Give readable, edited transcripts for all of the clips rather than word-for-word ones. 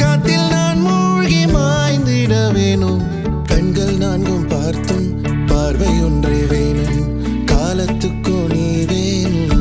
காத்தில் நான் மூழ்கி மாய்ந்திட வேணும். கண்கள் நான்கும் பார்த்தும் பார்வை ஒன்றே வேணும். காலத்துக்கோ நீ வேணும்.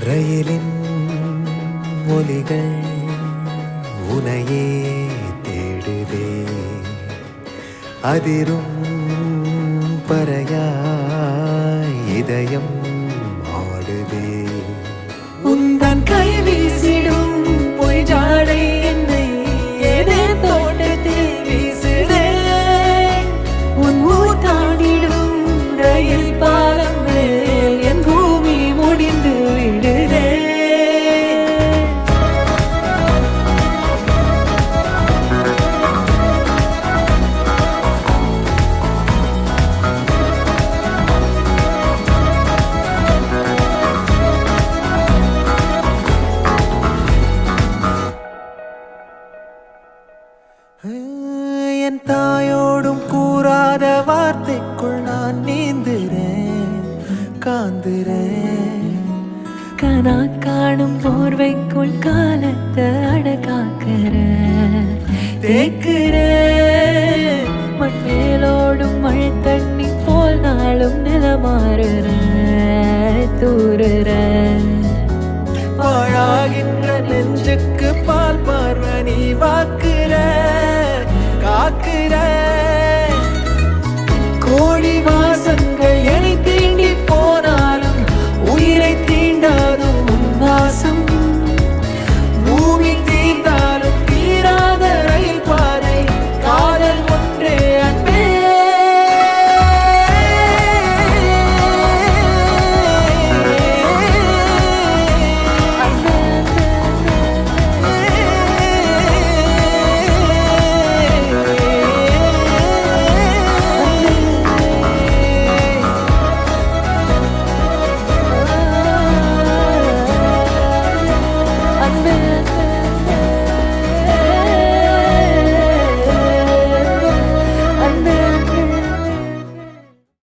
ரயிலின் ஒலிகள் உனையே தேடுதே. அதிரும் பறையாய் இதயம் ஆடுதே. உந்தன் கை வீசிடும் பொய் ஜாடை என்னை ஏதே தோட்டத்தில் வீசுதே. உன் ஊர் தாண்டிடும் ரயில் பாலம் மேல் என் பூமி முடிந்து விடுதே. என் தாயோடும் கூறாத வார்த்தைக்குள் நான் நீந்துறேன், காந்துறேன். கனா காணும் போர்வைக்குள் காலத்தை அடக்காக்கிற தேக்குறேன். மண்ணேலோடும் மழை தண்ணி போல் நாளும் நிலமாறுற தூறுற. பாழாகின்ற நெஞ்சுக்கு